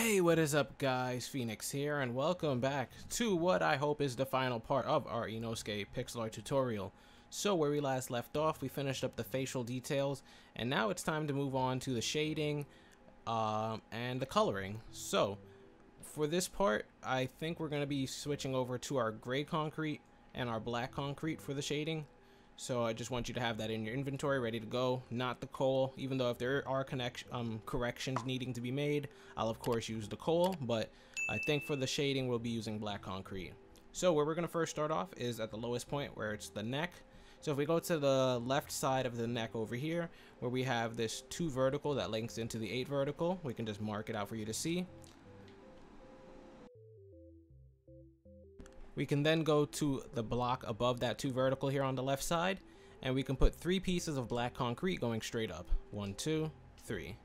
Hey, what is up guys, Phoenix here, and welcome back to what I hope is the final part of our Inosuke pixel art tutorial. So where we last left off, we finished up the facial details, and now it's time to move on to the shading and the coloring. So for this part, I think we're going to be switching over to our gray concrete and our black concrete for the shading. So I just want you to have that in your inventory ready to go, not the coal, even though if there are corrections needing to be made, I'll of course use the coal, but I think for the shading we'll be using black concrete. So where we're going to first start off is at the lowest point where it's the neck. So if we go to the left side of the neck over here, where we have this 2 vertical that links into the 8 vertical, we can just mark it out for you to see. We can then go to the block above that 2 vertical here on the left side, and we can put 3 pieces of black concrete going straight up. 1, 2, 3.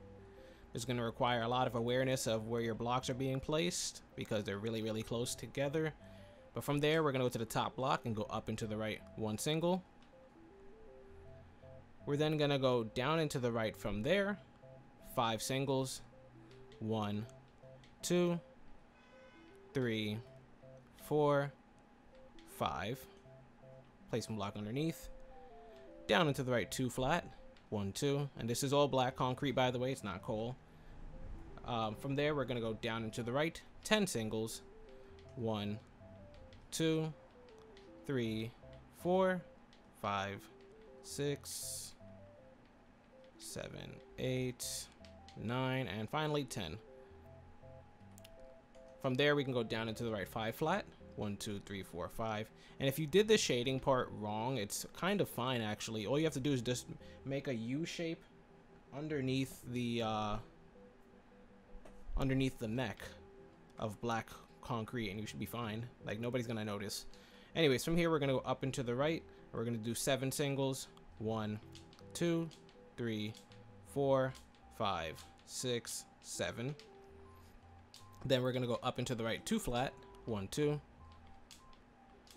It's going to require a lot of awareness of where your blocks are being placed because they're really close together. But from there, we're going to go to the top block and go up into the right 1 single. We're then going to go down into the right from there, 5 singles. 1, 2, 3, 4, 5. Placement block underneath. Down into the right 2 flat. 1, 2. And this is all black concrete, by the way. It's not coal. From there, we're going to go down into the right 10 singles. 1, 2, 3, 4, 5, 6, 7, 8, 9, and finally 10. From there, we can go down into the right 5 flat. 1, 2, 3, 4, 5. And if you did the shading part wrong, it's kind of fine actually. All you have to do is just make a U shape underneath the neck of black concrete, and you should be fine. Like, nobody's gonna notice. Anyways, from here we're gonna go up and to the right. We're gonna do 7 singles. 1, 2, 3, 4, 5, 6, 7. Then we're gonna go up into the right 2 flat. 1, 2.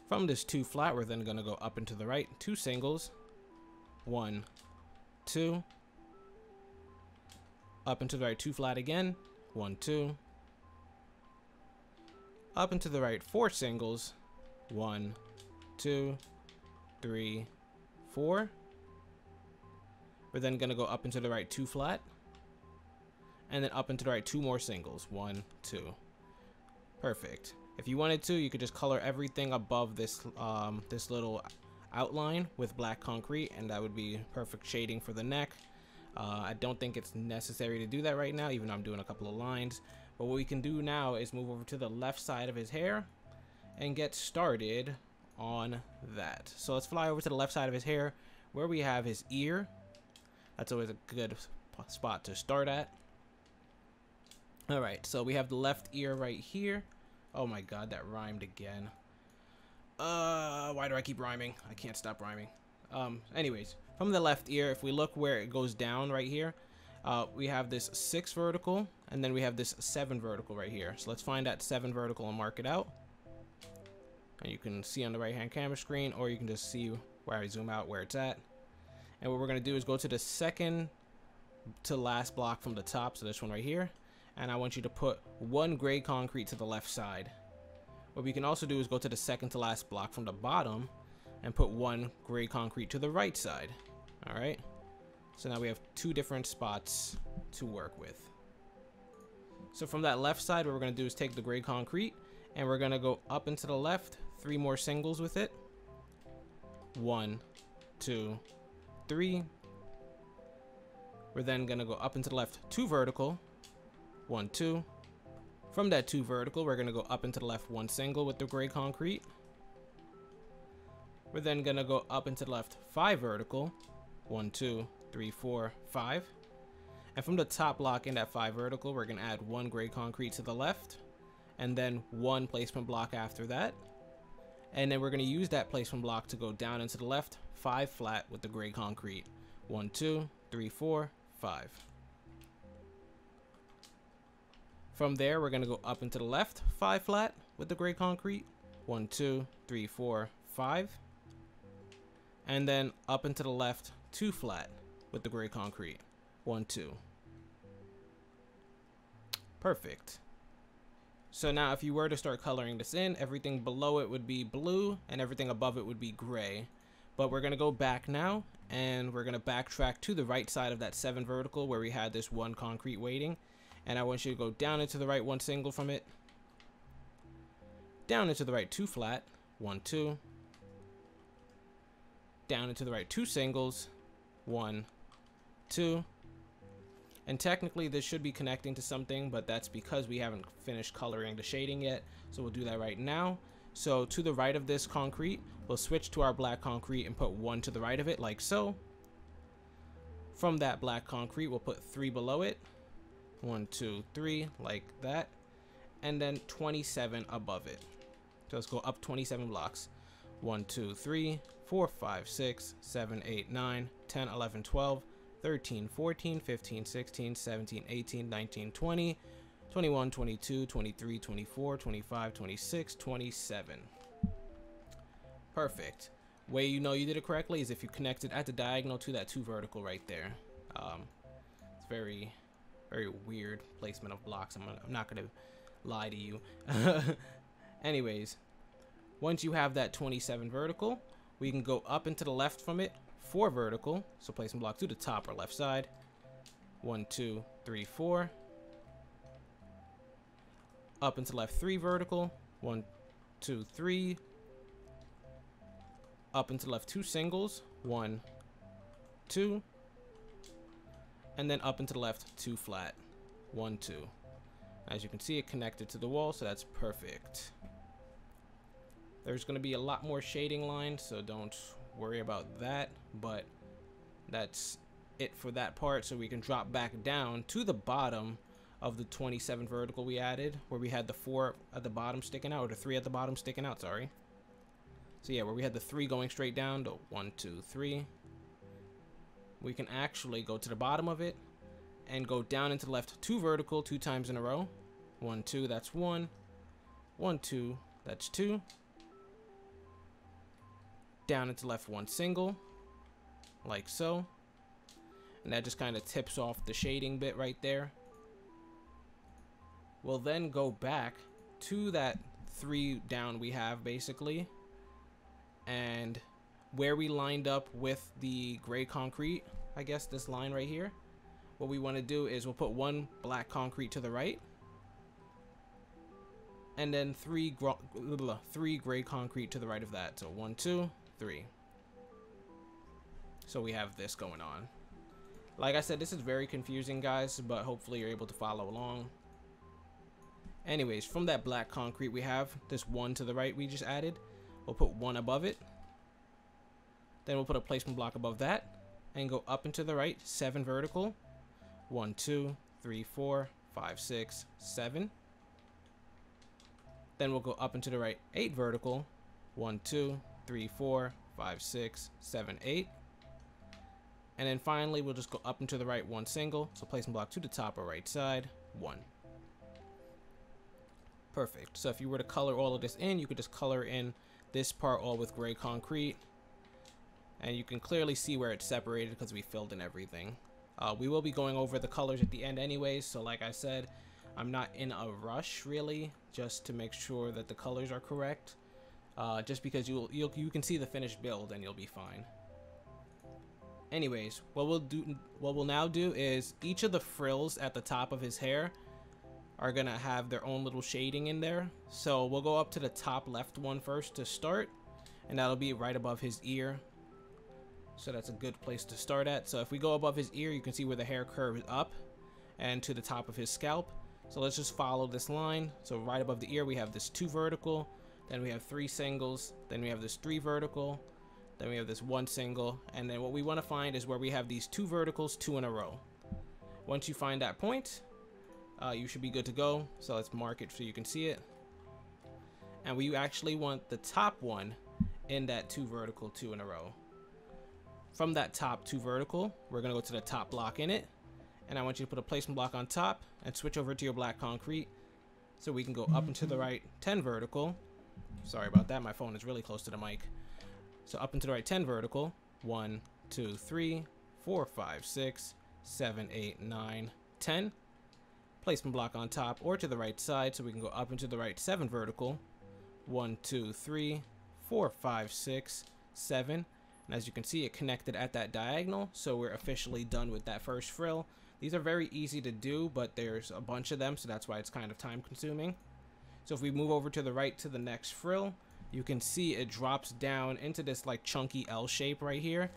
From this 2 flat, we're then gonna go up into the right 2 singles. 1, 2. Up into the right 2 flat again. 1, 2. Up into the right 4 singles. 1, 2, 3, 4. We're then gonna go up into the right 2 flat, and then up into the right 2 more singles. 1, 2. Perfect. If you wanted to, you could just color everything above this this little outline with black concrete, and that would be perfect shading for the neck. I don't think it's necessary to do that right now, even though I'm doing a couple of lines. But what we can do now is move over to the left side of his hair and get started on that. So let's fly over to the left side of his hair where we have his ear. That's always a good spot to start at. Alright, so we have the left ear right here. Oh my god, that rhymed again. Why do I keep rhyming? I can't stop rhyming. Anyways, from the left ear, if we look where it goes down right here, we have this 6 vertical, and then we have this 7 vertical right here. So let's find that 7 vertical and mark it out. And you can see on the right hand camera screen, or you can just see where I zoom out where it's at. And what we're going to do is go to the second to last block from the top, so this one right here. And I want you to put 1 gray concrete to the left side. What we can also do is go to the second to last block from the bottom and put 1 gray concrete to the right side. Alright, so now we have 2 different spots to work with. So from that left side, what we're going to do is take the gray concrete and we're going to go up and to the left 3 more singles with it. 1, 2, 3. We're then going to go up and to the left 2 vertical. 1, 2. From that 2 vertical, we're going to go up into the left 1 single with the gray concrete. We're then going to go up into the left 5 vertical. 1, 2, 3, 4, 5. And from the top block in that 5 vertical, we're going to add 1 gray concrete to the left, and then 1 placement block after that. And then we're going to use that placement block to go down into the left 5 flat with the gray concrete. 1, 2, 3, 4, 5. From there, we're going to go up into the left 5 flat with the gray concrete. 1, 2, 3, 4, 5. And then up into the left 2 flat with the gray concrete. 1, 2. Perfect. So now if you were to start coloring this in, everything below it would be blue and everything above it would be gray. But we're going to go back now and we're going to backtrack to the right side of that 7 vertical where we had this 1 concrete waiting. And I want you to go down and to the right 1 single from it. Down and to the right 2 flat, 1, 2. Down and to the right 2 singles, 1, 2. And technically this should be connecting to something, but that's because we haven't finished coloring the shading yet. So we'll do that right now. So to the right of this concrete, we'll switch to our black concrete and put 1 to the right of it like so. From that black concrete, we'll put 3 below it. 1, 2, 3, like that. And then 27 above it. So let's go up 27 blocks. 1, 2, 3, 4, 5, 6, 7, 8, 9, 10, 11, 12, 13, 14, 15, 16, 17, 18, 19, 20, 21, 22, 23, 24, 25, 26, 27. Perfect. Way you know you did it correctly is if you connect it at the diagonal to that 2 vertical right there. It's very, very weird placement of blocks. I'm not going to lie to you. Anyways, once you have that 27 vertical, we can go up and to the left from it, 4 vertical. So place some block to the top or left side. 1, 2, 3, 4. Up and to left 3 vertical. 1, 2, 3. Up and to left 2 singles. 1, 2. And then up and to the left 2 flat. 1, 2. As you can see, it connected to the wall, so that's perfect. There's going to be a lot more shading lines, so don't worry about that, but that's it for that part. So we can drop back down to the bottom of the 27 vertical we added, where we had the 4 at the bottom sticking out, or the 3 at the bottom sticking out, sorry. So yeah, where we had the 3 going straight down to 1, 2, 3. We can actually go to the bottom of it and go down into the left 2 vertical 2 times in a row. 1, 2, that's 1. 1, 2, that's 2. Down into left 1 single, like so. And that just kind of tips off the shading bit right there. We'll then go back to that 3 down we have basically. And where we lined up with the gray concrete, I guess this line right here, what we want to do is we'll put 1 black concrete to the right. And then 3 gray concrete to the right of that. So 1, 2, 3. So we have this going on. Like I said, this is very confusing, guys, but hopefully you're able to follow along. Anyways, from that black concrete we have this 1 to the right we just added. We'll put 1 above it. Then we'll put a placement block above that and go up and to the right 7 vertical. 1, 2, 3, 4, 5, 6, 7. Then we'll go up and to the right 8 vertical. 1, 2, 3, 4, 5, 6, 7, 8. And then finally we'll just go up and to the right 1 single. So placement block to the top or right side. 1. Perfect. So if you were to color all of this in, you could just color in this part all with gray concrete. And you can clearly see where it's separated because we filled in everything. We will be going over the colors at the end anyways. So like I said, I'm not in a rush really, just to make sure that the colors are correct. Just because you can see the finished build and you'll be fine. Anyways, what we'll now do is each of the frills at the top of his hair are gonna have their own little shading in there. So we'll go up to the top left one first to start, and that'll be right above his ear. So that's a good place to start at. So if we go above his ear, you can see where the hair curves up and to the top of his scalp. So let's just follow this line. So right above the ear, we have this 2 vertical, then we have 3 singles, then we have this 3 vertical, then we have this 1 single, and then what we want to find is where we have these 2 verticals, 2 in a row. Once you find that point, you should be good to go. So let's mark it so you can see it. And we actually want the top one in that 2 vertical, 2 in a row. From that top 2 vertical, we're gonna go to the top block in it, and I want you to put a placement block on top and switch over to your black concrete so we can go up and to the right 10 vertical. Sorry about that, my phone is really close to the mic. So up and to the right 10 vertical. 1, 2, 3, 4, 5, 6, 7, 8, 9, 10. placement block on top or to the right side, so we can go up and to the right 7 vertical. 1, 2, 3, 4, 5, 6, 7. And as you can see, it connected at that diagonal, so we're officially done with that first frill. These are very easy to do, but there's a bunch of them, so that's why it's kind of time consuming. So if we move over to the right to the next frill, you can see it drops down into this like chunky L shape right here.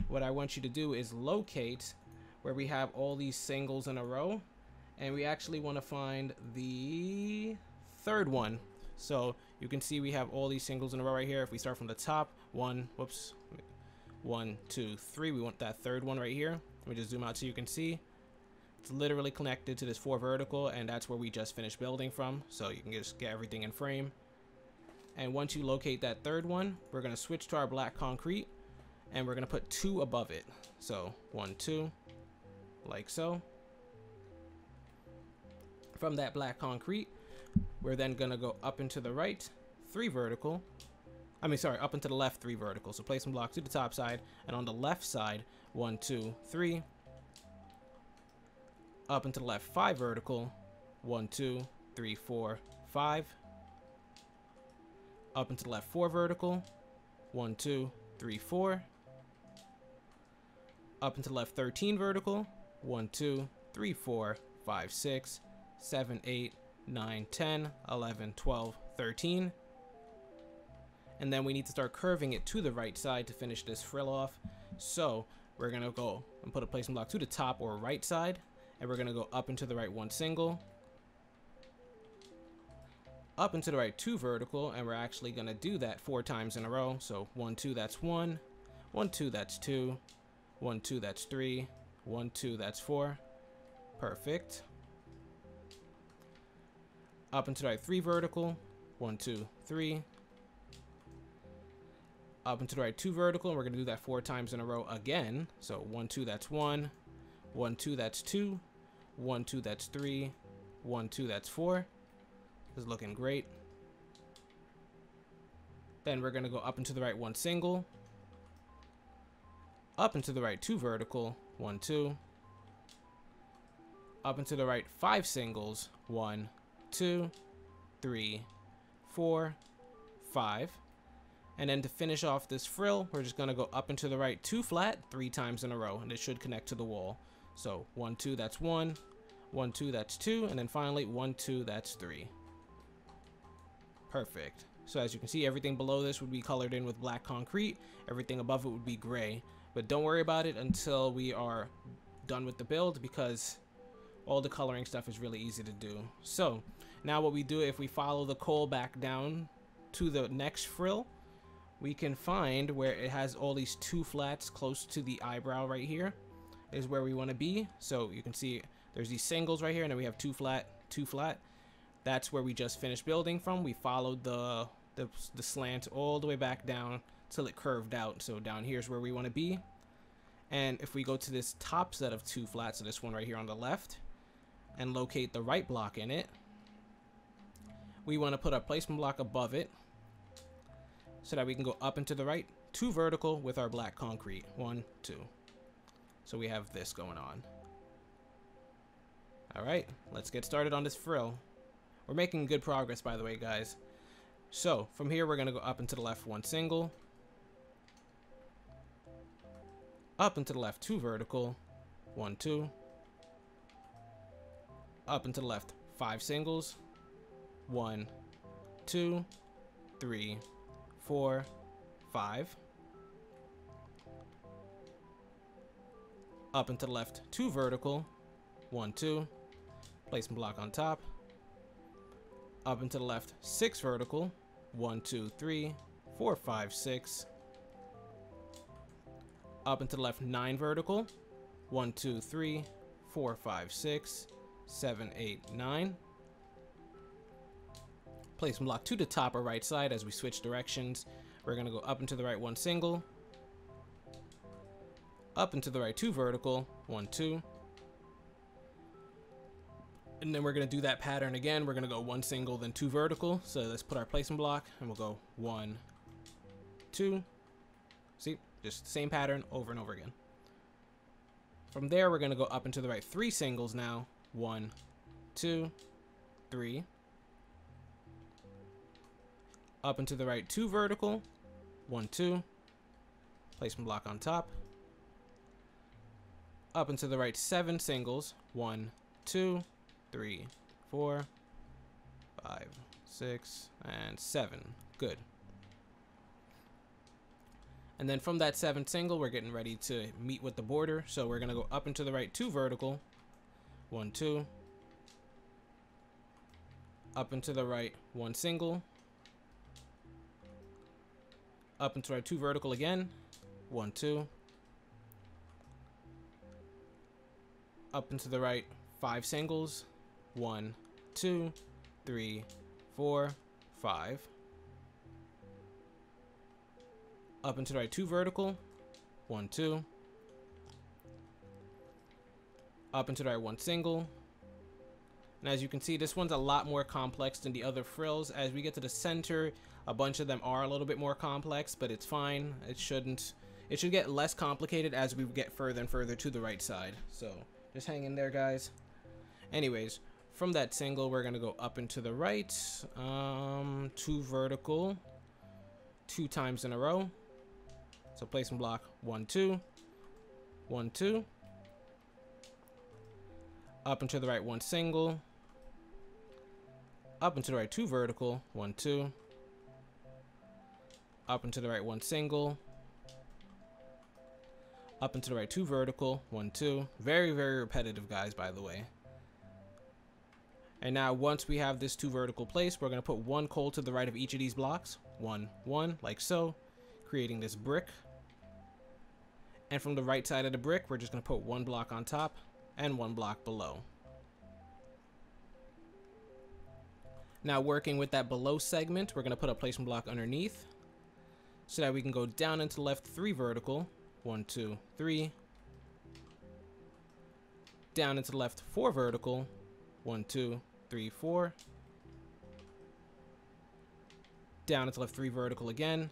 What I want you to do is locate where we have all these singles in a row, and we actually want to find the third one. So you can see we have all these singles in a row right here. If we start from the top, 1, 2, 3, we want that third one right here. Let me just zoom out so you can see. It's literally connected to this 4 vertical, and that's where we just finished building from, so you can just get everything in frame. And once you locate that third one, we're going to switch to our black concrete, and we're going to put 2 above it. So 1, 2, like so. From that black concrete, we're then going to go up and to the right 3 vertical. Up and to the left 3 vertical. So place some blocks to the top side, and on the left side, 1, 2, 3. Up and to the left 5 vertical. 1, 2, 3, 4, 5. Up and to the left 4 vertical. 1, 2, 3, 4. Up and to the left 13 vertical. 1, 2, 3, 4, 5, 6, 7, 8, 9, 10, 11, 12, 13. And then we need to start curving it to the right side to finish this frill off. So we're going to go and put a placement block to the top or right side. And we're going to go up and to the right 1 single. Up and to the right 2 vertical. And we're actually going to do that 4 times in a row. So 1, 2, that's 1. 1, 2, that's 2. 1, 2, that's 3. 1, 2, that's 4. Perfect. Up and to the right 3 vertical. 1, 2, 3. Up and to the right 2 vertical, and we're going to do that 4 times in a row again. So 1, 2, that's 1. 1, 2, that's 2. 1, 2, that's 3. 1, 2, that's 4. This is looking great. Then we're going to go up and to the right 1 single. Up and to the right 2 vertical. 1, 2. Up and to the right 5 singles. 1, 2, 3, 4, 5. And then to finish off this frill, we're just going to go up and to the right 2 flat 3 times in a row, and it should connect to the wall. So 1, 2, that's 1. 1, 2, that's 2. And then finally 1, 2, that's 3. Perfect. So as you can see, everything below this would be colored in with black concrete. Everything above it would be gray. But don't worry about it until we are done with the build, because all the coloring stuff is really easy to do. So now what we do, if we follow the coal back down to the next frill, we can find where it has all these 2 flats close to the eyebrow right here is where we want to be. So you can see there's these singles right here, and then we have 2 flat, 2 flat. That's where we just finished building from. We followed the slant all the way back down till it curved out. So down here is where we want to be. And if we go to this top set of 2 flats, so this one right here on the left, and locate the right block in it, we want to put a placement block above it, so that we can go up and to the right 2 vertical with our black concrete. 1, 2. So we have this going on. Alright, let's get started on this frill. We're making good progress, by the way, guys. So from here, we're going to go up and to the left 1 single. Up and to the left 2 vertical. 1, 2. Up and to the left 5 singles. 1, 2, 3, 4, 5. Up and to the left 2 vertical. 1, 2. Placement block on top. Up and to the left 6 vertical. 1, 2, 3, 4, 5, 6. Up and to the left 9 vertical. 1, 2, 3, 4, 5, 6, 7, 8, 9. Placement block to the top or right side as we switch directions. We're going to go up and to the right 1 single. Up and to the right 2 vertical. 1, 2. And then we're going to do that pattern again. We're going to go 1 single, then 2 vertical. So let's put our placement block, and we'll go 1, 2. See, just the same pattern over and over again. From there, we're going to go up and to the right 3 singles now. 1, 2, 3. Up and to the right 2 vertical, 1, 2. Placement block on top. Up and to the right 7 singles, 1, 2, 3, 4, 5, 6, and 7. Good. And then from that 7 single, we're getting ready to meet with the border. So we're going to go up and to the right 2 vertical, 1, 2. Up and to the right 1 single. Up and to the right 2 vertical again, 1, 2. Up and to the right 5 singles, 1, 2, 3, 4, 5. Up and to the right 2 vertical, 1, 2. Up and to the right 1 single. And as you can see, this one's a lot more complex than the other frills. As we get to the center, a bunch of them are a little bit more complex, but it's fine. It should get less complicated as we get further and further to the right side. So just hang in there, guys. Anyways, from that single, we're gonna go up and to the right, 2 vertical, 2 times in a row. So placement block 1, 2, 1, 2. Up and to the right 1 single. Up and to the right 2 vertical, 1, 2. Up and to the right 1 single. Up and to the right 2 vertical, 1, 2. Very, very repetitive, guys, by the way. And now once we have this 2 vertical place, we're going to put 1 coal to the right of each of these blocks. 1, 1, like so, creating this brick. And from the right side of the brick, we're just going to put 1 block on top and 1 block below. Now working with that below segment, we're going to put a placement block underneath so that we can go down into the left 3 vertical, 1, 2, 3. Down into the left 4 vertical, 1, 2, 3, 4. Down into left 3 vertical again,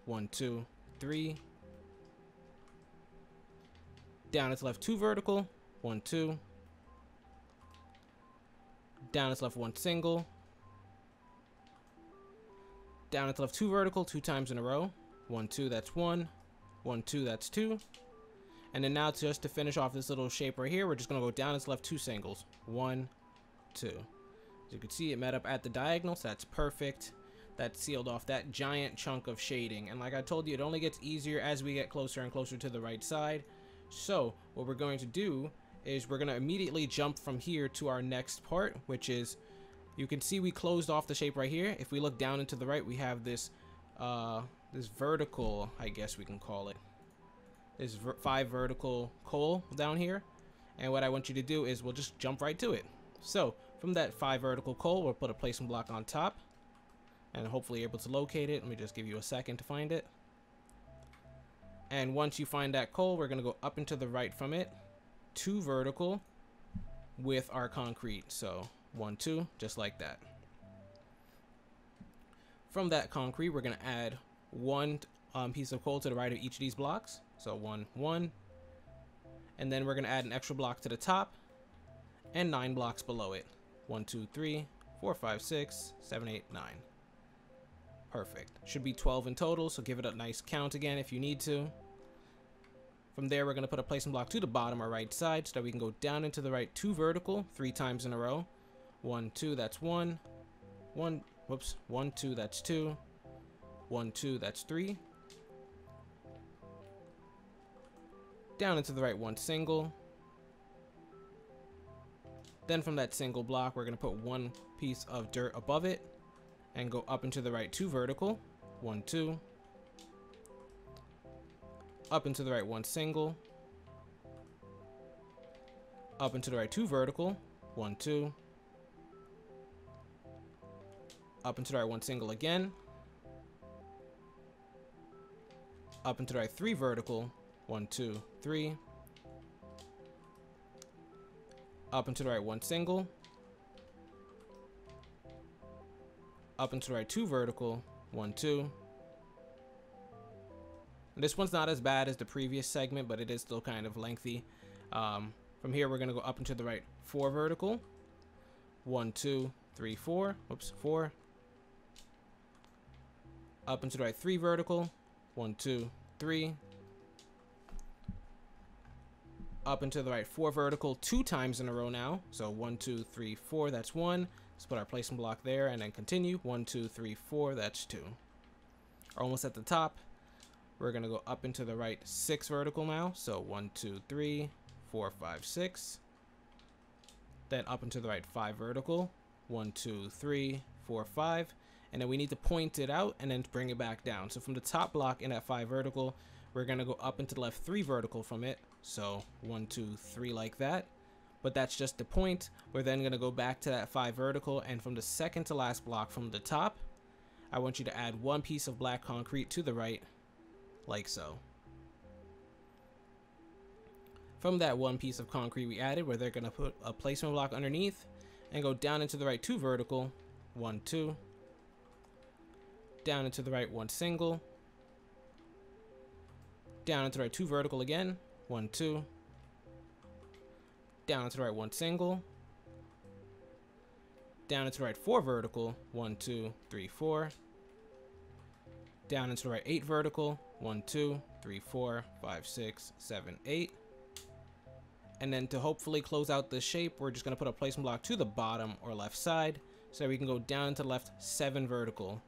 1, 2, 3. Down into left 2 vertical, 1, 2. Down into left 1 single. Down into left 2 vertical 2 times in a row. 1, 2, that's 1. 1, 2, that's 2. And then now just to finish off this little shape right here, we're just going to go down into left 2 singles. 1, 2. As you can see, it met up at the diagonal, so that's perfect. That sealed off that giant chunk of shading. And like I told you, it only gets easier as we get closer and closer to the right side. So what we're going to do is we're going to immediately jump from here to our next part, which is, you can see we closed off the shape right here. If we look down and to the right, we have this this vertical, I guess we can call it, this 5 vertical coal down here. And what I want you to do is we'll just jump right to it. So from that 5 vertical coal, we'll put a placement block on top and hopefully able to locate it. Let me just give you a second to find it. And once you find that coal, we're going to go up and to the right from it, 2 vertical with our concrete. So 1, 2, just like that. From that concrete, we're going to add 1 piece of coal to the right of each of these blocks. So 1, 1. And then we're going to add an extra block to the top and 9 blocks below it. 1, 2, 3, 4, 5, 6, 7, 8, 9. Perfect. Should be 12 in total, so give it a nice count again if you need to. From there, we're going to put a placement block to the bottom or right side so that we can go down into the right 2 vertical 3 times in a row. 1, 2, that's 1. 1, 2, that's 2. 1, 2, that's 3. Down into the right 1 single. Then from that single block, we're going to put 1 piece of dirt above it and go up into the right 2 vertical. 1, 2. Up into the right 1 single. Up into the right 2 vertical. 1, 2. Up into the right 1 single again. Up into the right 3 vertical. 1, 2, 3. Up into the right 1 single. Up into the right 2 vertical. 1, 2. This one's not as bad as the previous segment, but it is still kind of lengthy. From here, we're going to go up into the right 4 vertical. 1, 2, 3, 4. Oops, 4. Up and to the right 3 vertical. 1, 2, 3. Up and to the right 4 vertical 2 times in a row now. So 1, 2, 3, 4. That's 1. Let's put our placement block there and then continue. 1, 2, 3, 4. That's 2. Almost at the top. We're going to go up into the right 6 vertical now. So 1, 2, 3, 4, 5, 6. Then up into the right 5 vertical. 1, 2, 3, 4, 5. And then we need to point it out and then bring it back down. So from the top block in that 5 vertical, we're going to go up into the left 3 vertical from it. So 1, 2, 3 like that. But that's just the point. We're then going to go back to that 5 vertical, and from the second to last block from the top, I want you to add 1 piece of black concrete to the right, like so. From that 1 piece of concrete we added, we're then going to put a placement block underneath and go down into the right 2 vertical, 1, 2. Down into the right 1 single. Down into the right 2 vertical again, 1, 2. Down into the right 1 single. Down into the right 4 vertical, 1, 2, 3, 4. Down into the right 8 vertical, 1, 2, 3, 4, 5, 6, 7, 8. And then to hopefully close out the shape, we're just going to put a placement block to the bottom or left side so we can go down to the left 7 vertical.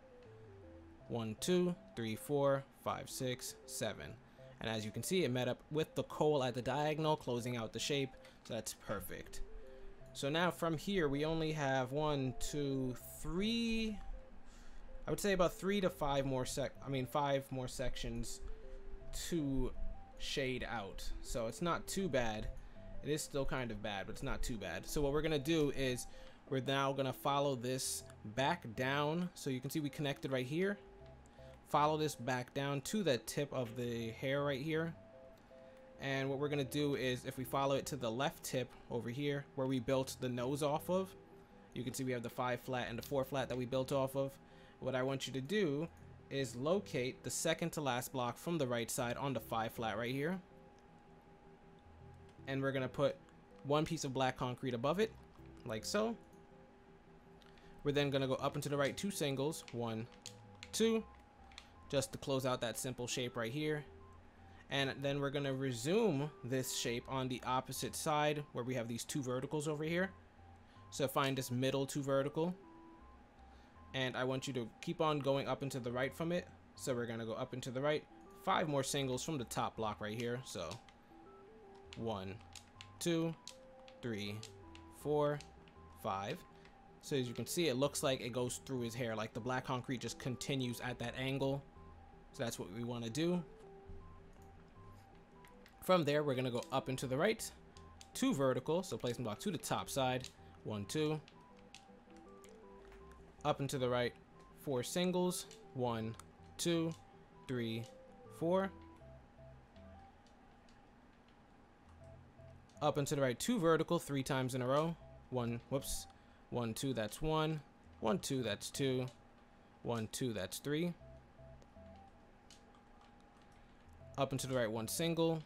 1, 2, 3, 4, 5, 6, 7. And as you can see, it met up with the coal at the diagonal, closing out the shape. So that's perfect. So now from here, we only have 1, 2, 3. I would say about 3 to 5 more 5 more sections to shade out. So it's not too bad. It is still kind of bad, but it's not too bad. So what we're gonna do is we're now gonna follow this back down. So you can see we connected right here. Follow this back down to the tip of the hair right here. And what we're gonna do is, if we follow it to the left tip over here where we built the nose off of, you can see we have the 5 flat and the 4 flat that we built off of. What I want you to do is locate the second to last block from the right side on the 5 flat right here. And we're gonna put 1 piece of black concrete above it, like so. We're then gonna go up into the right 2 singles, 1, 2, just to close out that simple shape right here. And then we're gonna resume this shape on the opposite side where we have these 2 verticals over here. So find this middle 2 vertical. And I want you to keep on going up into the right from it. So we're gonna go up into the right, 5 more singles from the top block right here. So 1, 2, 3, 4, 5. So as you can see, it looks like it goes through his hair, like the black concrete just continues at that angle. So that's what we want to do. From there, we're going to go up into the right, 2 vertical, so placement block to the top side, 1, 2. Up into the right, 4 singles, 1, 2, 3, 4. Up into the right, 2 vertical, 3 times in a row. 1, 2, that's 1. 1, 2, that's 2. 1, 2, that's 3. Up into the right, 1 single.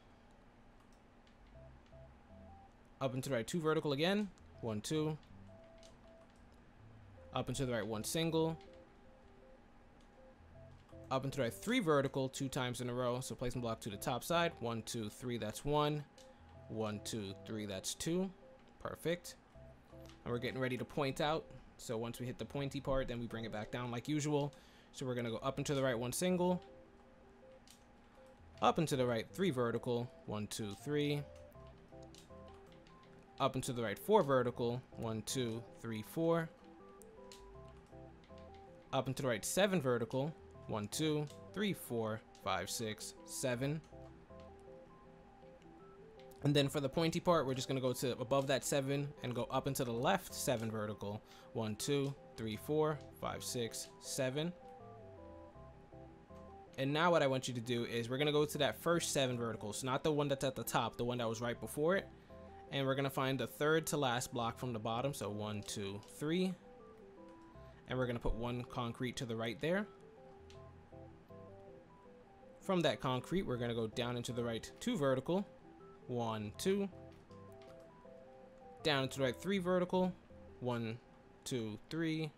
Up into the right, 2 vertical again. 1, 2. Up into the right, 1 single. Up into the right, 3 vertical, 2 times in a row. So placement block to the top side. 1, 2, 3, that's 1. 1, 2, 3, that's 2. Perfect. And we're getting ready to point out. So once we hit the pointy part, then we bring it back down like usual. So we're going to go up into the right, 1 single. Up into the right, 3 vertical. 1, 2, 3. Up into the right, 4 vertical. 1, 2, 3, 4. Up into the right, 7 vertical. 1, 2, 3, 4, 5, 6, 7. And then for the pointy part, we're just going to go to above that 7 and go up into the left 7 vertical. 1, 2, 3, 4, 5, 6, 7. And now what I want you to do is we're going to go to that first 7 verticals, not the one that's at the top, the one that was right before it. And we're going to find the third to last block from the bottom. So 1, 2, 3. And we're going to put 1 concrete to the right there. From that concrete, we're going to go down into the right 2 vertical. 1, 2. Down into the right 3 vertical. 1, 2, 3.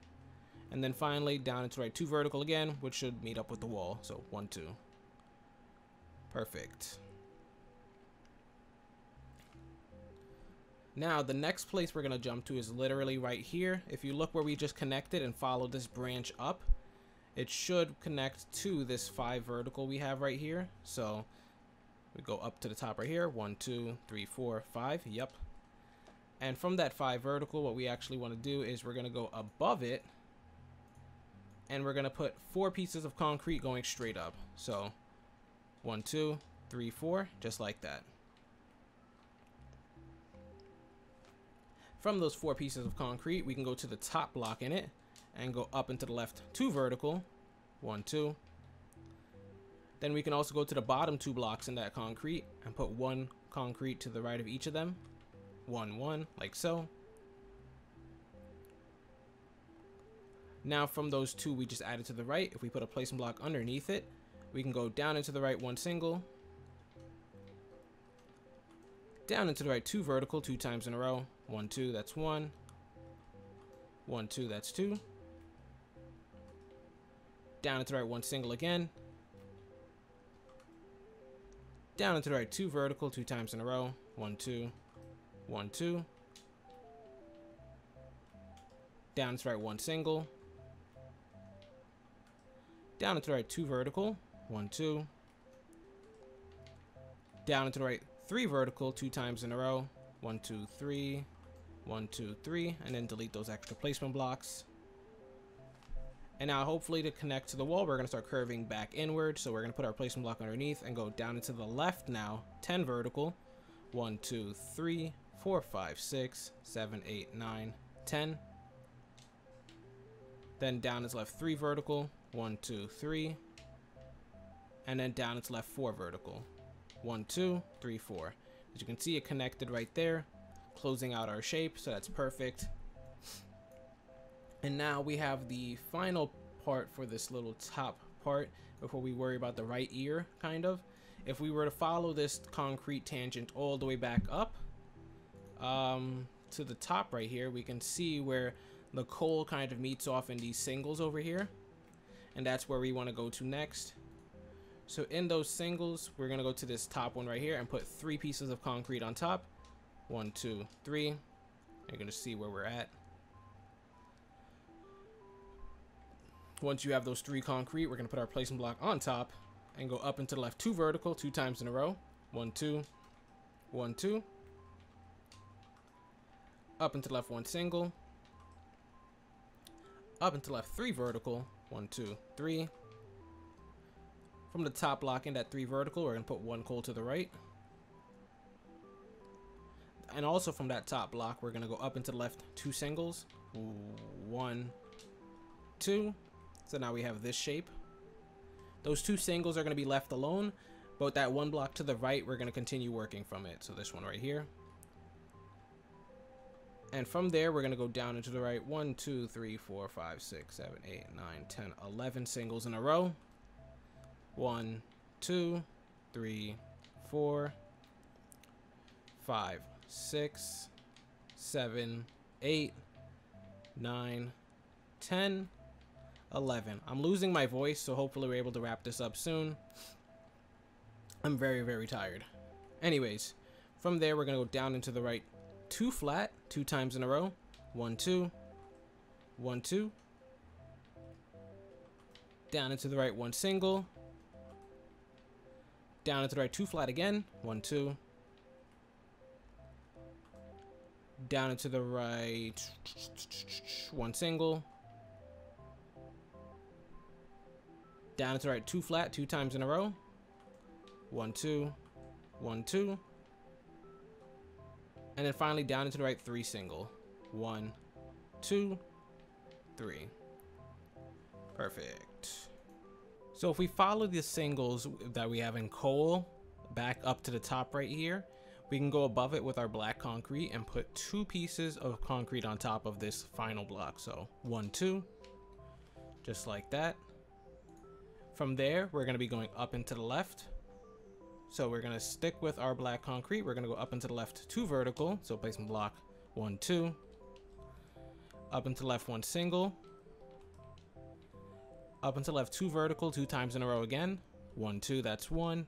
And then finally down into the right 2 vertical again, which should meet up with the wall. So 1, 2. Perfect. Now the next place we're going to jump to is literally right here. If you look where we just connected and follow this branch up, it should connect to this 5 vertical we have right here. So we go up to the top right here. 1, 2, 3, 4, 5. Yep. And from that 5 vertical, what we actually want to do is we're going to go above it. And we're going to put 4 pieces of concrete going straight up. So 1, 2, 3, 4, just like that. From those 4 pieces of concrete, we can go to the top block in it and go up into the left 2 vertical. 1, 2. Then we can also go to the bottom 2 blocks in that concrete and put 1 concrete to the right of each of them. 1, 1, like so. Now from those 2 we just added to the right, if we put a placement block underneath it, we can go down into the right 1 single, down into the right 2 vertical 2 times in a row. 1, 2, that's 1. 1, 2, that's 2. Down into the right 1 single again. Down into the right 2 vertical 2 times in a row. 1, 2. 1, 2. Down into the right 1 single. Down into the right 2 vertical. 1, 2. Down into the right 3 vertical 2 times in a row. 1, 2, 3. 1, 2, 3. And then delete those extra placement blocks. And now hopefully to connect to the wall, we're going to start curving back inward. So we're going to put our placement block underneath and go down into the left now. 10 vertical. 1, 2, 3, 4, 5, 6, 7, 8, 9, 10. Then down its left 3 vertical. 1, 2, 3. And then down its left 4 vertical. 1, 2, 3, 4. As you can see, it connected right there, closing out our shape. So that's perfect. And now we have the final part for this little top part before we worry about the right ear, kind of. If we were to follow this concrete tangent all the way back up to the top right here, we can see where the coal kind of meets off in these singles over here. And that's where we want to go to next. So in those singles, we're going to go to this top one right here and put 3 pieces of concrete on top. 1, 2, 3. You're going to see where we're at. Once you have those 3 concrete, we're going to put our placement block on top and go up into the left 2 vertical 2 times in a row. 1, 2, 1, 2. Up into the left 1 single. Up into the left 3 vertical. 1, 2, 3. From the top block in that 3 vertical, we're going to put 1 coal to the right. And also from that top block, we're going to go up into the left 2 singles. 1, 2. So now we have this shape. Those 2 singles are going to be left alone, but that 1 block to the right, we're going to continue working from it. So this one right here. And from there, we're going to go down into the right 1, 2, 3, 4, 5, 6, 7, 8, 9, 10, 11 singles in a row. 1, 2, 3, 4, 5, 6, 7, 8, 9, 10, 11. I'm losing my voice, so hopefully we're able to wrap this up soon. I'm very, very tired. Anyways, from there, we're going to go down into the right 2 flat, 2 times in a row. 1, 2, 1, 2. Down into the right 1 single. Down into the right 2 flat again. 1, 2. Down into the right 1 single. Down into the right 2 flat 2 times in a row. 1, 2, 1, 2. And then finally down into the right 3 single. 1, 2, 3. Perfect. So if we follow the singles that we have in coal back up to the top right here, we can go above it with our black concrete and put 2 pieces of concrete on top of this final block. So 1, 2, just like that. From there, we're going to be going up into the left. So we're going to stick with our black concrete. We're going to go up into the left 2 vertical. So placement block 1, 2. up and to left 1 single, up and to left 2 vertical 2 times in a row again, 1 2, that's 1,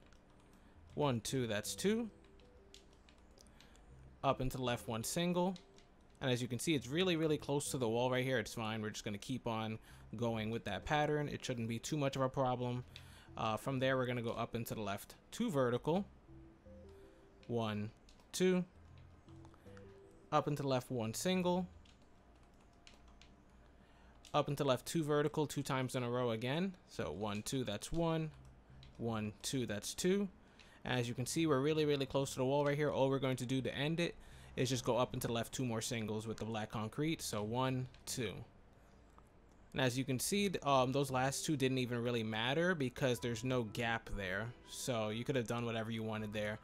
1 2, that's 2, up and to the left 1 single, and as you can see, it's really close to the wall right here. It's fine. We're just going to keep on going with that pattern. It shouldn't be too much of a problem. From there, we're going to go up and to the left 2 vertical, 1 2, up and to the left 1 single, up and to the left 2 vertical 2 times in a row again, so 1 2, that's 1, 1 2, that's 2. As you can see, we're really close to the wall right here. All we're going to do to end it is just go up and to the left 2 more singles with the black concrete, so 1 2. And as you can see, those last 2 didn't even really matter because there's no gap there, so you could have done whatever you wanted there.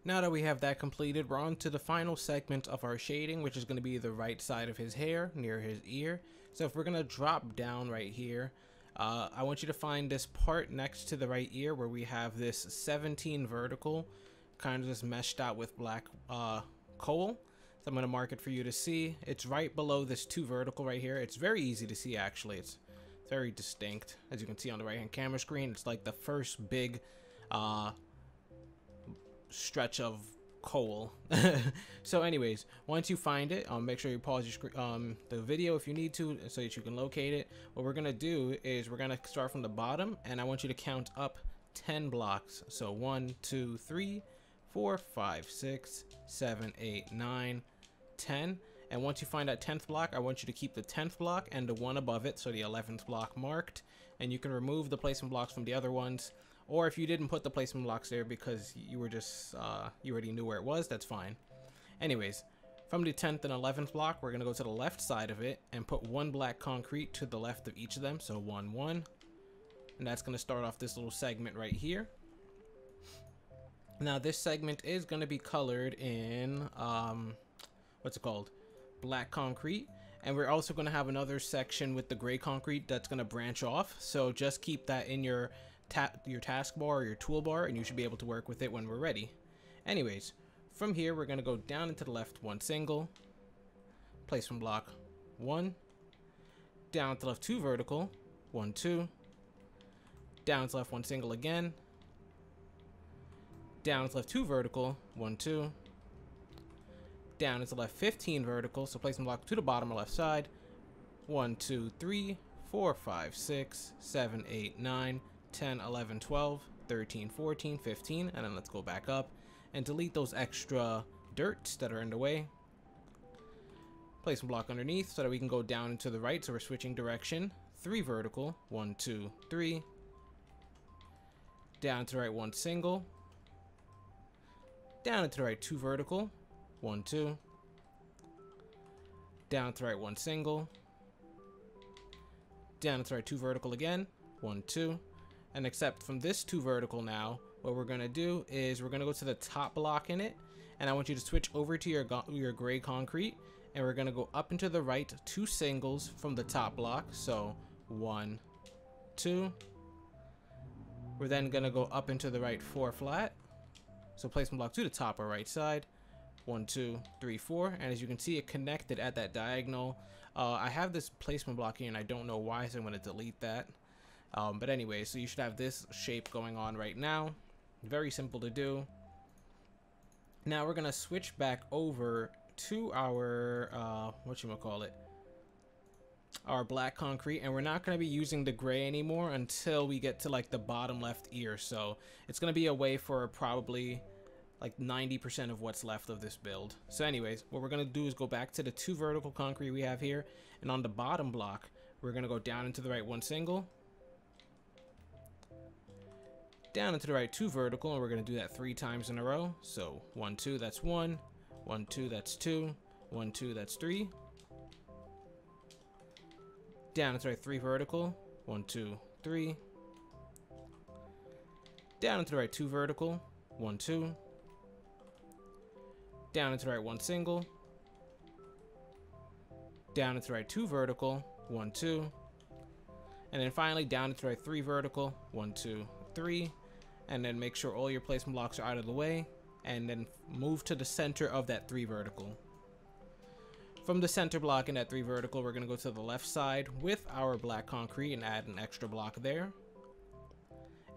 Now that we have that completed, we're on to the final segment of our shading, which is going to be the right side of his hair near his ear. So if we're going to drop down right here, I want you to find this part next to the right ear where we have this 17 vertical kind of just meshed out with black coal. So I'm going to mark it for you to see. It's right below this 2 vertical right here. It's very easy to see, actually. It's very distinct. As you can see on the right hand camera screen, it's like the first big stretch of coal. So anyways, once you find it, make sure you pause your the video if you need to so that you can locate it. What we're gonna do is we're gonna start from the bottom, and I want you to count up 10 blocks. So 1 2 3 4 5 6 7 8 9 10. And once you find that 10th block, I want you to keep the 10th block and the one above it, so the 11th block marked, and you can remove the placement blocks from the other ones. Or if you didn't put the placement blocks there because you were just, you already knew where it was, that's fine. Anyways, from the 10th and 11th block, we're going to go to the left side of it and put 1 black concrete to the left of each of them. So 1 1. And that's going to start off this little segment right here. Now this segment is going to be colored in, what's it called? Black concrete. And we're also going to have another section with the gray concrete that's going to branch off. So just keep that in your taskbar or your toolbar, and you should be able to work with it when we're ready. Anyways, from here we're going to go down and to the left 1 single, placement block 1, down to the left 2 vertical, 1 2, down to the left 1 single again, down to the left 2 vertical, 1 2, down to the left 15 vertical, so placement block to the bottom or left side, 1 2 3 4 5 6 7 8 9 10, 11, 12, 13, 14, 15, and then let's go back up and delete those extra dirts that are in the way. Place a block underneath so that we can go down and to the right, so we're switching direction. 3 vertical, 1 2 3, down to the right 1 single, down and to the right 2 vertical, 1 2, down to the right 1 single, down to the right 2 vertical again, 1 2. And except from this 2 vertical now, what we're going to do is we're going to go to the top block in it, and I want you to switch over to your gray concrete, and we're going to go up and to the right 2 singles from the top block. So 1 2. We're then going to go up and to the right 4 flat, so placement block to the top or right side, 1 2 3 4. And as you can see, it connected at that diagonal. I have this placement block here and I don't know why, so I'm going to delete that. But anyway, so you should have this shape going on right now. Very simple to do. Now we're gonna switch back over to our our black concrete, and we're not gonna be using the gray anymore until we get to like the bottom left ear. So it's gonna be away for probably like 90% of what's left of this build. So anyways, what we're gonna do is go back to the 2 vertical concrete we have here, and on the bottom block we're gonna go down into the right 1 single, down into the right 2 vertical, and we're going to do that 3 times in a row. So 1 2, that's 1, 1 2, that's 2, 1 2, that's 3, down into the right 3 vertical, 1 2 3, down into the right 2 vertical, 1 2, down into the right 1 single, down into the right 2 vertical, 1 2, and then finally down into the right 3 vertical, 1 2 3, and then make sure all your placement blocks are out of the way, and then move to the center of that 3 vertical. From the center block in that 3 vertical, we're going to go to the left side with our black concrete and add an extra block there.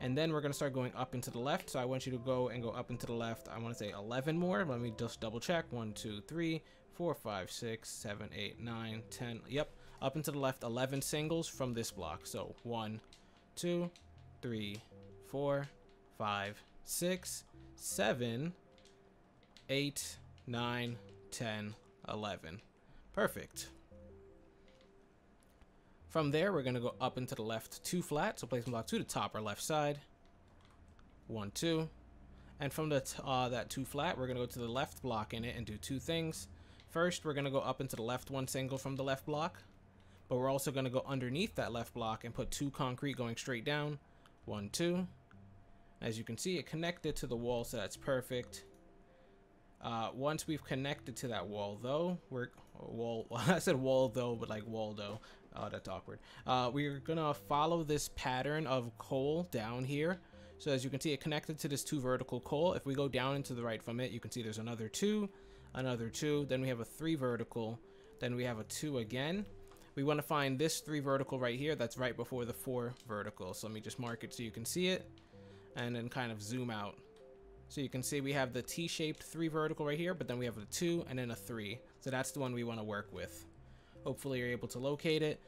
And then we're going to start going up into the left. So I want you to go and go up into the left. I want to say 11 more. Let me just double check. 1, 2, 3, 4, 5, 6, 7, 8, 9, 10. Yep. Up into the left, 11 singles from this block. So 1, 2, 3, 4, 5, 6, 7, 8, 9, 10, 11. Perfect. From there, we're going to go up into the left 2 flat. So placement block to the top or left side. 1, 2. And from the that 2 flat, we're going to go to the left block in it and do 2 things. First, we're going to go up into the left 1 single from the left block. But we're also going to go underneath that left block and put 2 concrete going straight down. 1, 2. As you can see, it connected to the wall, so that's perfect. Once we've connected to that wall, though, I said wall, though, but like Waldo. Oh, that's awkward. We're gonna follow this pattern of coal down here. So as you can see, it connected to this 2 vertical coal. If we go down and to the right from it, you can see there's another 2, then we have a 3 vertical, then we have a 2 again. We want to find this 3 vertical right here that's right before the 4 vertical. So let me just mark it so you can see it and then kind of zoom out. So you can see we have the T-shaped 3 vertical right here, but then we have a 2 and then a 3. So that's the one we want to work with. Hopefully you're able to locate it.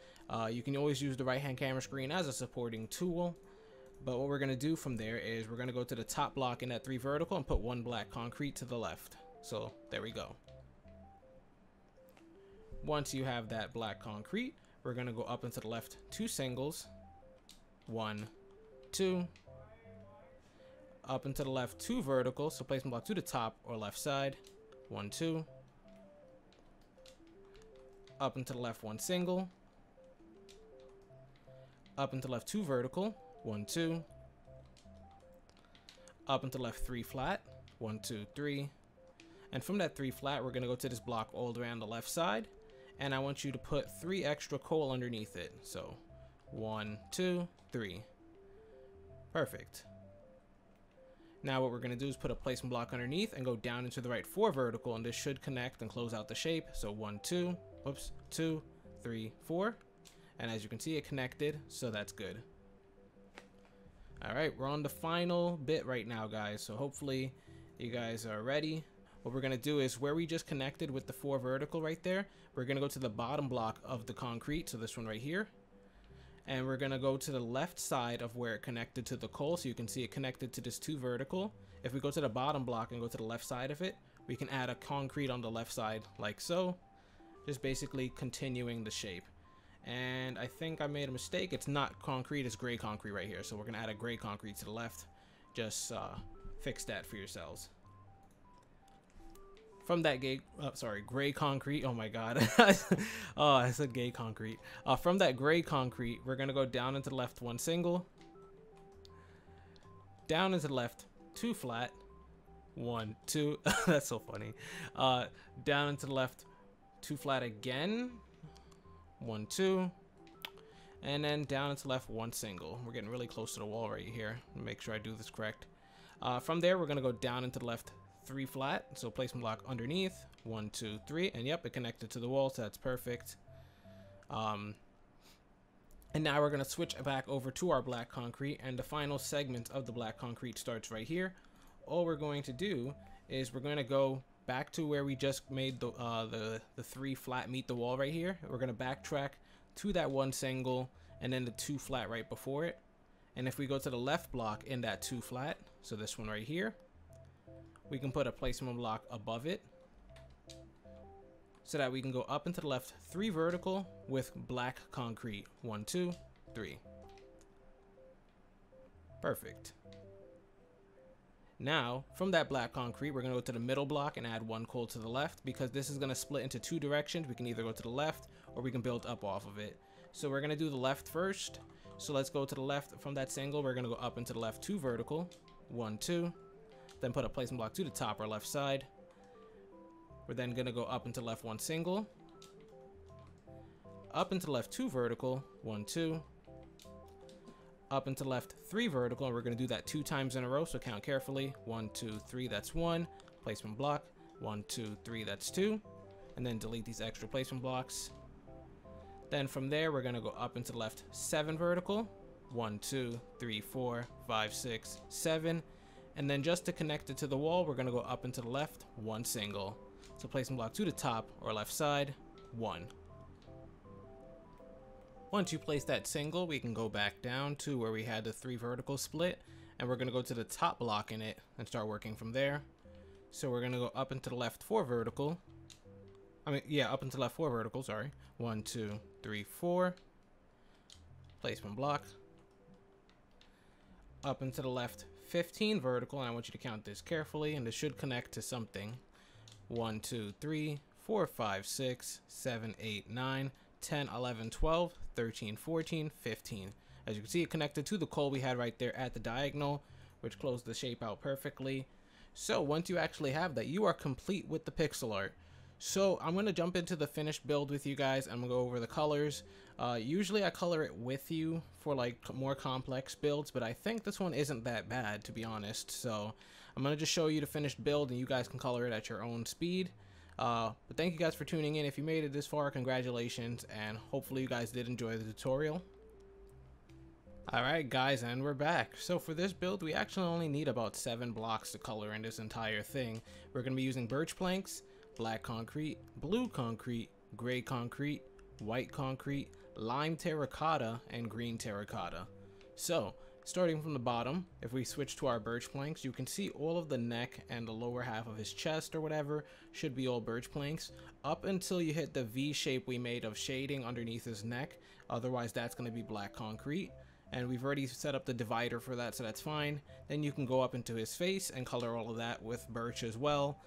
You can always use the right-hand camera screen as a supporting tool. But what we're going to do from there is we're going to go to the top block in that 3 vertical and put 1 black concrete to the left. So there we go. Once you have that black concrete, we're going to go up into the left 2 singles. 1, 2. Up into the left 2 vertical. So placement block to the top or left side. 1, 2. Up into the left 1 single. Up into left 2 vertical. 1, 2. Up into left 3 flat. 1, 2, 3. And from that 3 flat, we're going to go to this block all the way on the left side. And I want you to put 3 extra coal underneath it. So 1, 2, 3. Perfect. Now what we're going to do is put a placement block underneath and go down into the right 4 vertical. And this should connect and close out the shape. So 1, 2. Oops, 2, 3, 4. And as you can see, it connected. So that's good. All right, we're on the final bit right now, guys. So hopefully you guys are ready. What we're going to do is where we just connected with the 4 vertical right there, we're going to go to the bottom block of the concrete. So this one right here. And we're going to go to the left side of where it connected to the coal. So you can see it connected to this 2 vertical. If we go to the bottom block and go to the left side of it, we can add a concrete on the left side like so. Just basically continuing the shape. And I think I made a mistake. It's not concrete, it's gray concrete right here. So we're going to add a gray concrete to the left. Just fix that for yourselves. From that gray concrete. Oh my god. Oh, I said gay concrete. From that gray concrete, we're going to go down into the left 1 single. Down into the left 2 flat. 1, 2. That's so funny. Down into the left 2 flat again. 1, 2. And then down into the left 1 single. We're getting really close to the wall right here. Make sure I do this correct. From there, we're going to go down into the left 3 flat. So placement block underneath. 1, 2, 3. And yep, it connected to the wall. So that's perfect. And now we're going to switch back over to our black concrete. And the final segment of the black concrete starts right here. All we're going to do is we're going to go back to where we just made the 3 flat meet the wall right here. We're going to backtrack to that 1 single and then the 2 flat right before it. And if we go to the left block in that 2 flat, so this one right here, we can put a placement block above it so that we can go up into the left 3 vertical with black concrete. 1, 2, 3. Perfect. Now, from that black concrete, we're going to go to the middle block and add 1 coal to the left because this is going to split into 2 directions. We can either go to the left or we can build up off of it. So we're going to do the left first. So let's go to the left from that single. We're going to go up into the left 2 vertical. 1, 2. Then put a placement block to the top or left side. We're then going to go up into left 1 single. Up into left 2 vertical. 1, 2. Up into left 3 vertical, and we're going to do that 2 times in a row, so count carefully. 1, 2, 3, that's 1. Placement block. 1, 2, 3, that's 2. and then delete these extra placement blocks. Then from there, we're going to go up and to the left 7 vertical. 1, 2, 3, 4, 5, 6, 7. And then just to connect it to the wall, we're going to go up and to the left 1 single. So placement block to the top or left side, 1. Once you place that single, we can go back down to where we had the 3 vertical split, and we're going to go to the top block in it and start working from there. So we're going to go up and to the left 4 vertical. Up and to the left 4 vertical, sorry. 1, 2, 3, 4. Placement block. Up and to the left 15 vertical, and I want you to count this carefully, and this should connect to something. 1, 2, 3, 4, 5, 6, 7, 8, 9, 10, 11, 12, 13, 14, 15. As you can see, it connected to the coal we had right there at the diagonal, which closed the shape out perfectly. So once you actually have that, you are complete with the pixel art. So I'm going to jump into the finished build with you guys. I'm going to go over the colors. Usually I color it with you for like more complex builds, but I think this one isn't that bad, to be honest. So I'm going to just show you the finished build, and you guys can color it at your own speed. But thank you guys for tuning in. If you made it this far, congratulations, and hopefully you guys did enjoy the tutorial. Alright guys, and we're back. So for this build, we actually only need about 7 blocks to color in this entire thing. We're going to be using birch planks, black concrete, blue concrete, gray concrete, white concrete, lime terracotta, and green terracotta. So starting from the bottom, if we switch to our birch planks, you can see all of the neck and the lower half of his chest or whatever should be all birch planks up until you hit the V shape we made of shading underneath his neck. Otherwise that's going to be black concrete, and we've already set up the divider for that, so that's fine. Then you can go up into his face and color all of that with birch as well.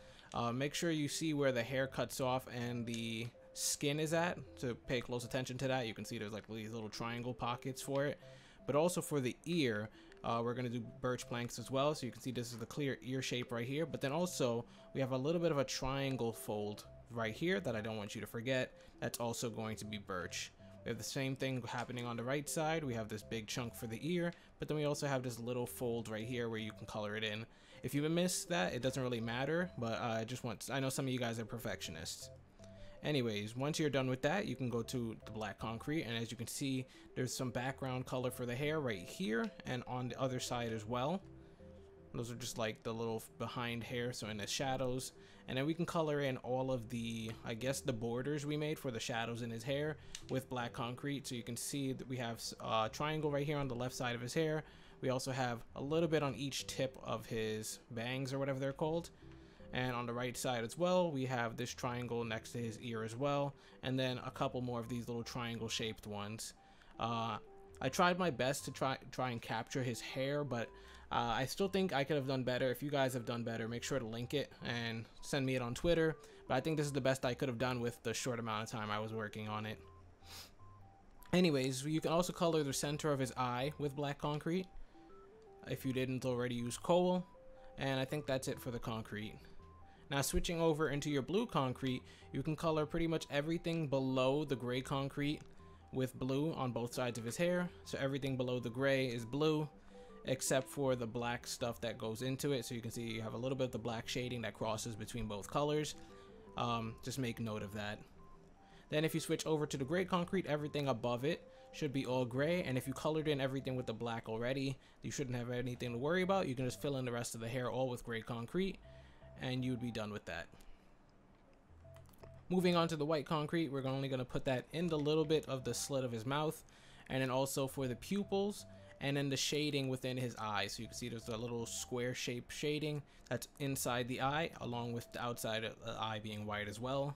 Make sure you see where the hair cuts off and the skin is at, so pay close attention to that. You can see there's like these little triangle pockets for it. But also for the ear, we're going to do birch planks as well. So you can see this is the clear ear shape right here. But then also we have a little bit of a triangle fold right here that I don't want you to forget. That's also going to be birch. We have the same thing happening on the right side. We have this big chunk for the ear, but then we also have this little fold right here where you can color it in. If you miss that, it doesn't really matter, but I know some of you guys are perfectionists. Anyways, once you're done with that, you can go to the black concrete, and as you can see, there's some background color for the hair right here and on the other side as well. Those are just like the little behind hair, so in the shadows. And then we can color in all of the, I guess, the borders we made for the shadows in his hair with black concrete. So you can see that we have a triangle right here on the left side of his hair. We also have a little bit on each tip of his bangs or whatever they're called. And on the right side as well, we have this triangle next to his ear as well. And then a couple more of these little triangle shaped ones. I tried my best to try and capture his hair, but I still think I could have done better. If you guys have done better, make sure to link it and send me it on Twitter. But I think this is the best I could have done with the short amount of time I was working on it. Anyways, you can also color the center of his eye with black concrete if you didn't already use coal. And I think that's it for the concrete. Now switching over into your blue concrete, you can color pretty much everything below the gray concrete with blue on both sides of his hair. So everything below the gray is blue, except for the black stuff that goes into it. So you can see you have a little bit of the black shading that crosses between both colors. Just make note of that. Then if you switch over to the gray concrete, everything above it should be all gray. And if you colored in everything with the black already, you shouldn't have anything to worry about. You can just fill in the rest of the hair all with gray concrete, and you would be done with that. Moving on to the white concrete, we're only going to put that in the little bit of the slit of his mouth, and then also for the pupils, and then the shading within his eye. So you can see there's a little square shaped shading that's inside the eye, along with the outside of the eye being white as well.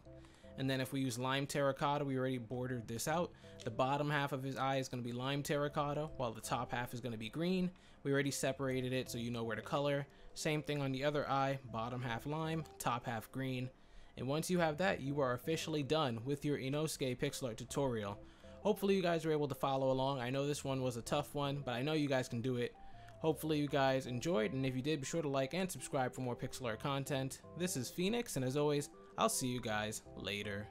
And then if we use lime terracotta, we already bordered this out. The bottom half of his eye is going to be lime terracotta, while the top half is going to be green. We already separated it so you know where to color. Same thing on the other eye, bottom half lime, top half green. And once you have that, you are officially done with your Inosuke pixel art tutorial. Hopefully you guys were able to follow along. I know this one was a tough one, but I know you guys can do it. Hopefully you guys enjoyed, and if you did, be sure to like and subscribe for more pixel art content. This is Phoenix, and as always, I'll see you guys later.